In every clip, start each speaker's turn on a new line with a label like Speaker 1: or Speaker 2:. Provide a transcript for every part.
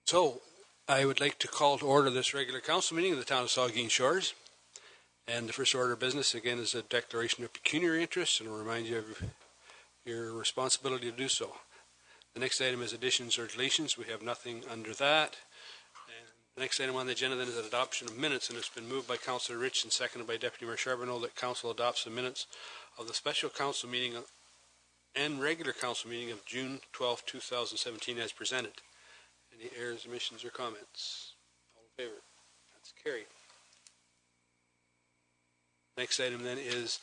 Speaker 1: So, I would like to call to order this regular council meeting of the town of Saugeen Shores. And the first order of business, again, is a declaration of pecuniary interest, and I'll remind you of your responsibility to do so. The next item is additions or deletions. We have nothing under that. And the next item on the agenda then is an adoption of minutes, and it's been moved by Councillor Rich and seconded by Deputy Mayor Charbonneau that council adopts the minutes of the special council meeting and regular council meeting of June 12, 2017 as presented. Any errors, omissions, or comments? All in favor? That's carried. Next item then is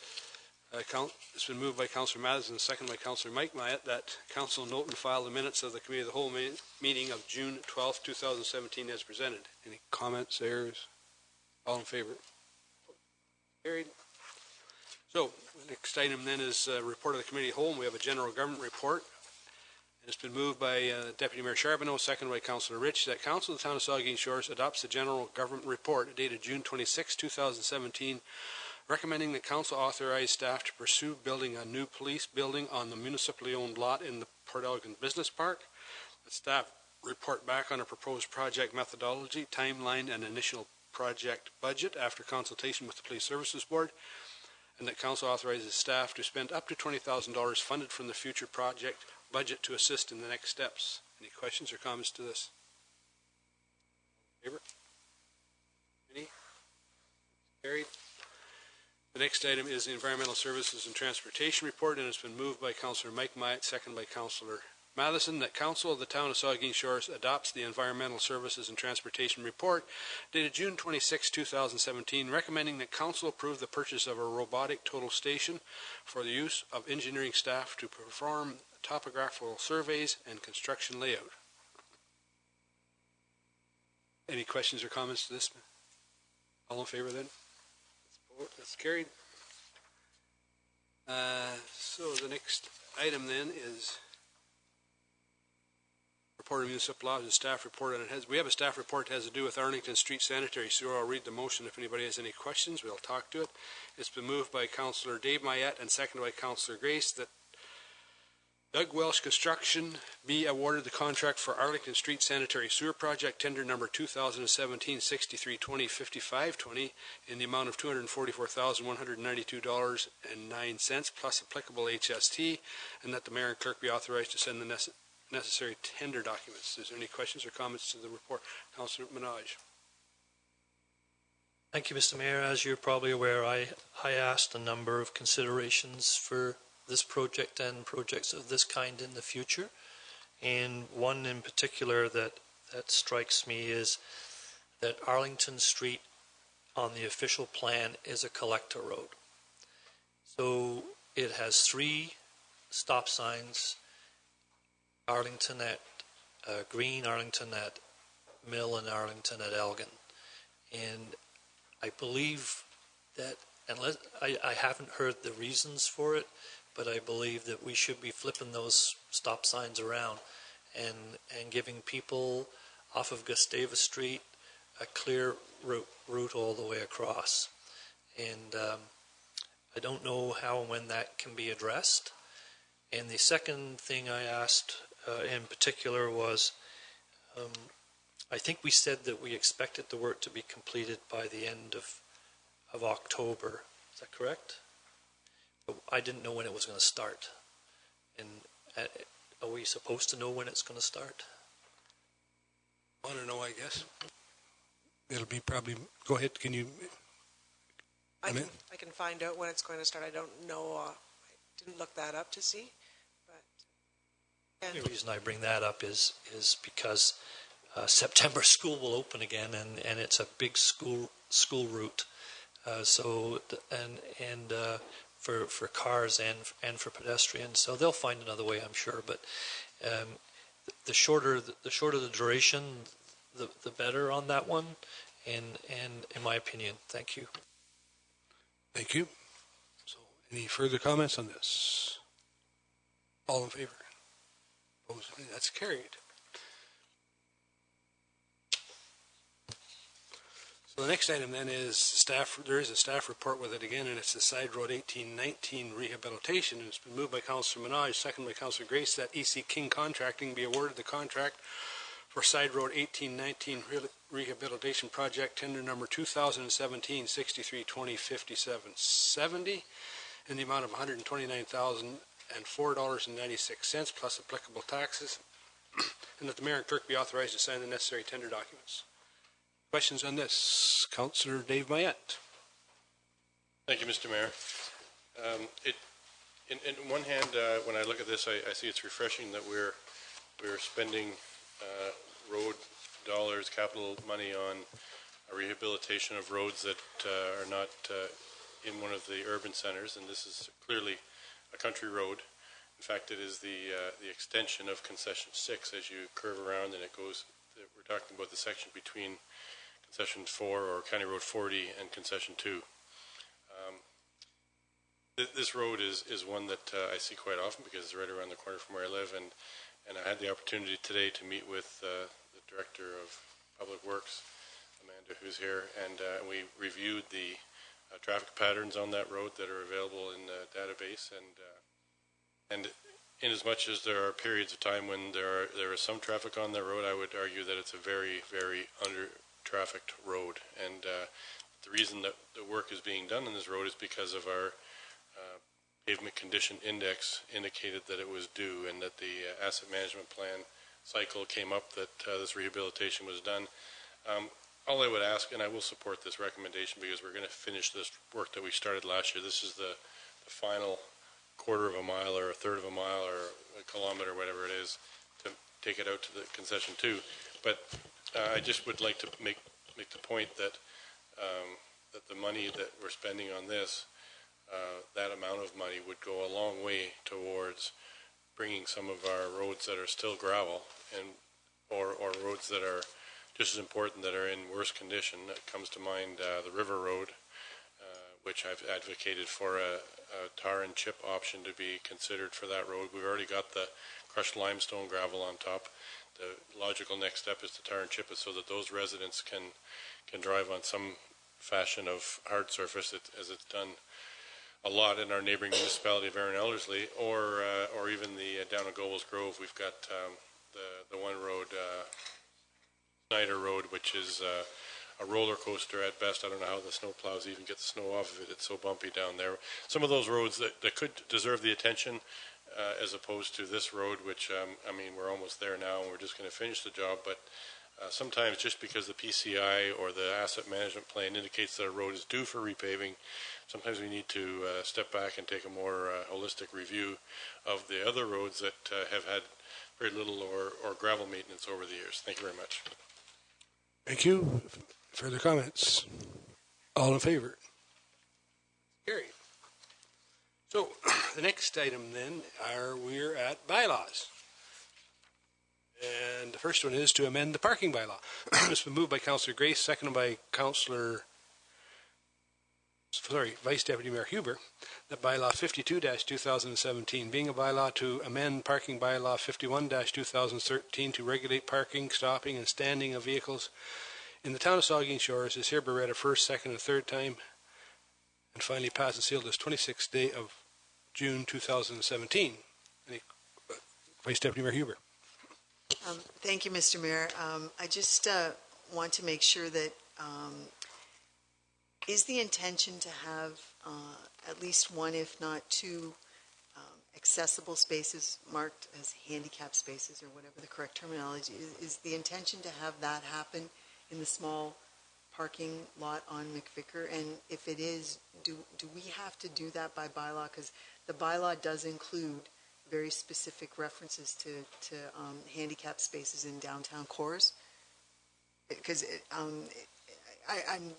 Speaker 1: it's been moved by Councillor Matheson and seconded by Councillor Mike Myatt that council note and file the minutes of the committee of the whole meeting of June 12, 2017 as presented. Any comments, errors? All in favor? Carried. So the next item then is a report of the committee of the whole, and we have a general government report. It's been moved by Deputy Mayor Charbonneau, seconded by Councillor Rich, that Council of the Town of Saugeen Shores adopts the General Government Report dated June 26, 2017, recommending that Council authorize staff to pursue building a new police building on the municipally owned lot in the Port Elgin Business Park. The staff report back on a proposed project methodology, timeline, and initial project budget after consultation with the Police Services Board, and that Council authorizes staff to spend up to $20,000 funded from the future project budget to assist in the next steps. Any questions or comments to this? Favor? Any? Carried. The next item is the Environmental Services and Transportation Report, and it's been moved by Councillor Mike Myatt, seconded by Councillor Matheson, that Council of the Town of Saugeen Shores adopts the Environmental Services and Transportation Report dated June 26, 2017, recommending that Council approve the purchase of a robotic total station for the use of engineering staff to perform topographical surveys and construction layout. Any questions or comments to this? All in favor then? That's carried. So the next item then is report of municipal laws and staff report, and we have a staff report that has to do with Arlington Street Sanitary Sewer. I'll read the motion. If anybody has any questions, we'll talk to it. It's been moved by Councillor Dave Myatt and seconded by Councillor Grace that Doug Welsh Construction be awarded the contract for Arlington Street Sanitary Sewer Project, tender number 2017-6320-5520 in the amount of $244,192.09 plus applicable HST, and that the mayor and clerk be authorized to send the necessary tender documents. Is there any questions or comments to the report? Councillor Minaj.
Speaker 2: Thank you, Mr. Mayor. As you're probably aware, I asked a number of considerations for this project and projects of this kind in the future, and one in particular that strikes me is that Arlington Street on the official plan is a collector road. So it has 3 stop signs: Arlington at Green, Arlington at Mill, and Arlington at Elgin. And I believe that, unless I haven't heard the reasons for it, but I believe that we should be flipping those stop signs around and giving people off of Gustavus Street a clear route all the way across. And I don't know how and when that can be addressed. And the second thing I asked in particular was, I think we said that we expected the work to be completed by the end of October. Is that correct? But I didn't know when it was going to start. And are we supposed to know when it's going to start?
Speaker 1: I want to know, I guess. It'll be probably, go ahead, can you?
Speaker 3: I can find out when it's going to start. I don't know. I didn't look that up to see. But
Speaker 2: the reason I bring that up is because September school will open again, and it's a big school route. For cars and for pedestrians, so they'll find another way, I'm sure. But the shorter the duration, the better on that one. And in my opinion, thank you.
Speaker 1: Thank you. So, any further comments on this? All in favor? Opposed? That's carried. So the next item then is staff. There is a staff report with it again, and it's the Side Road 1819 rehabilitation. And it's been moved by Councillor Minaj, seconded by Councillor Grace, that EC King Contracting be awarded the contract for Side Road 1819 Rehabilitation Project, tender number 2017-63-2057-70, in the amount of $129,004.96 plus applicable taxes, and that the mayor and clerk be authorized to sign the necessary tender documents. Questions on this? Councillor Dave Mayette.
Speaker 4: Thank you, Mr. Mayor. In one hand, when I look at this, I see it's refreshing that we're spending road dollars, capital money on a rehabilitation of roads that are not in one of the urban centers, and this is clearly a country road. In fact, it is the extension of Concession 6 as you curve around, and it goes. We're talking about the section between Concession 4 or County Road 40 and Concession 2. This road is one that I see quite often because it's right around the corner from where I live, and I had the opportunity today to meet with the Director of Public Works, Amanda, who's here, and we reviewed the traffic patterns on that road that are available in the database, and in as much as there are periods of time when there is some traffic on that road, I would argue that it's a very, very under-trafficked road, and the reason that the work is being done on this road is because of our pavement condition index indicated that it was due, and that the asset management plan cycle came up that this rehabilitation was done. All I would ask, and I will support this recommendation because we're going to finish this work that we started last year. This is the final quarter of a mile or a third of a mile or a kilometer, whatever it is, to take it out to the Concession 2. But I just would like to make the point that that the money that we're spending on this, that amount of money would go a long way towards bringing some of our roads that are still gravel and or roads that are just as important that are in worse condition. That comes to mind the River Road, which I've advocated for a tar and chip option to be considered for that road. We've already got the crushed limestone gravel on top. The logical next step is to tar and chip it so that those residents can drive on some fashion of hard surface as it's done a lot in our neighboring municipality of Erin Ellerslie, or even the down at Gobles Grove. We've got the one road, Snyder Road, which is a roller coaster at best. I don't know how the snowplows even get the snow off of it. It's so bumpy down there. Some of those roads that could deserve the attention as opposed to this road, which, I mean, we're almost there now and we're just going to finish the job. But sometimes just because the PCI or the asset management plan indicates that a road is due for repaving, sometimes we need to step back and take a more holistic review of the other roads that have had very little or gravel maintenance over the years. Thank you very much.
Speaker 1: Thank you. Further comments? All in favor? Carried. So the next item then we're at bylaws. And the first one is to amend the parking bylaw. It's been moved by Councillor Grace, seconded by Vice Deputy Mayor Huber, that bylaw 52-2017, being a bylaw to amend parking bylaw 51-2013 to regulate parking, stopping, and standing of vehicles in the town of Saugeen Shores, is hereby read a first, second, and third time, and finally passed and sealed this 26th day of June 2017. Vice Deputy Mayor Huber.
Speaker 5: Thank you, Mr. Mayor. I just want to make sure that is the intention to have at least one, if not two, accessible spaces marked as handicap spaces, or whatever the correct terminology is the intention to have that happen in the small parking lot on McVicker? And if it is, do we have to do that by bylaw? Because the bylaw does include very specific references to handicap spaces in downtown cores. Because I'm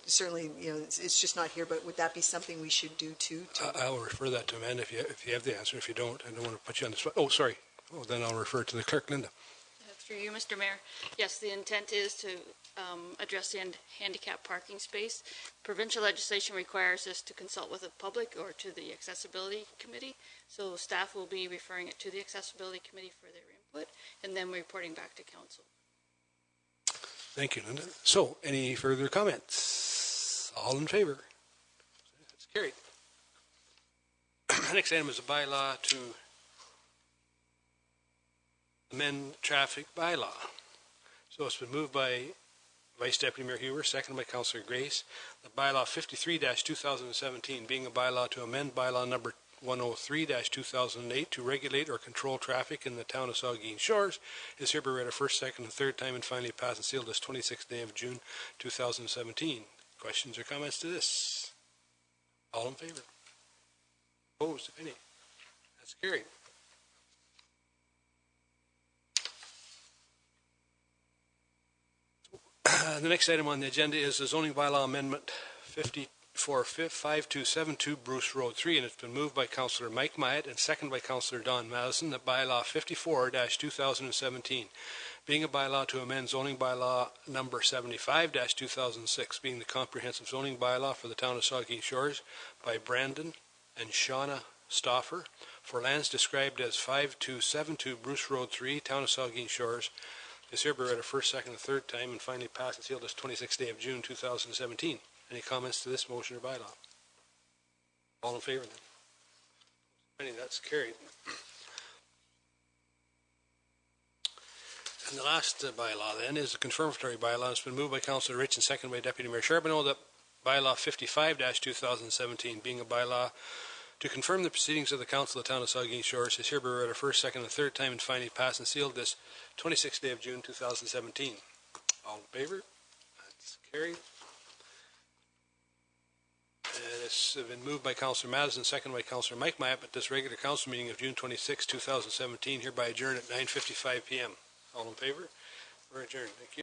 Speaker 5: certainly, it's just not here, but would that be something we should do too?
Speaker 1: I'll refer that to Amanda if you have the answer. If you don't, I don't want to put you on the spot. Oh, sorry. Oh, then I'll refer to the clerk, Linda.
Speaker 6: Through you, Mr. Mayor. Yes, the intent is to address the handicap parking space. Provincial legislation requires us to consult with the public or to the Accessibility Committee. So staff will be referring it to the Accessibility Committee for their input and then reporting back to Council.
Speaker 1: Thank you, Linda. So, any further comments? All in favor? That's carried. The next item is a bylaw to amend traffic bylaw. So it's been moved by Vice Deputy Mayor Huber, seconded by Councillor Grace. The bylaw 53-2017, being a bylaw to amend bylaw number 103-2008 to regulate or control traffic in the town of Saugeen Shores, is hereby read a first, second, and third time and finally passed and sealed this 26th day of June 2017. Questions or comments to this? All in favor? Opposed, if any? That's carried. The next item on the agenda is the zoning bylaw amendment 5272 Bruce Road 3, and it's been moved by Councillor Mike Myatt and seconded by Councillor Don Madison that bylaw 54-2017, being a bylaw to amend zoning bylaw number 75-2006, being the comprehensive zoning bylaw for the town of Saugeen Shores by Brandon and Shauna Stauffer for lands described as 5272 Bruce Road 3, town of Saugeen Shores, is hereby read a first, second, and third time and finally passed and sealed this 26th day of June 2017. Any comments to this motion or bylaw? All in favor then? Any, that's carried. And the last bylaw then is a confirmatory bylaw. It's been moved by Councillor Rich and seconded by Deputy Mayor Charbonneau that bylaw 55-2017, being a bylaw to confirm the proceedings of the Council of the Town of Saugeen Shores, is hereby read a first, second, and third time and finally passed and sealed this 26th day of June 2017. All in favor? That's carried. And it's been moved by Councillor Madison, seconded by Councillor Mike Myatt, but this regular council meeting of June 26, 2017, hereby adjourned at 9:55 p.m. All in favor? We're adjourned. Thank you.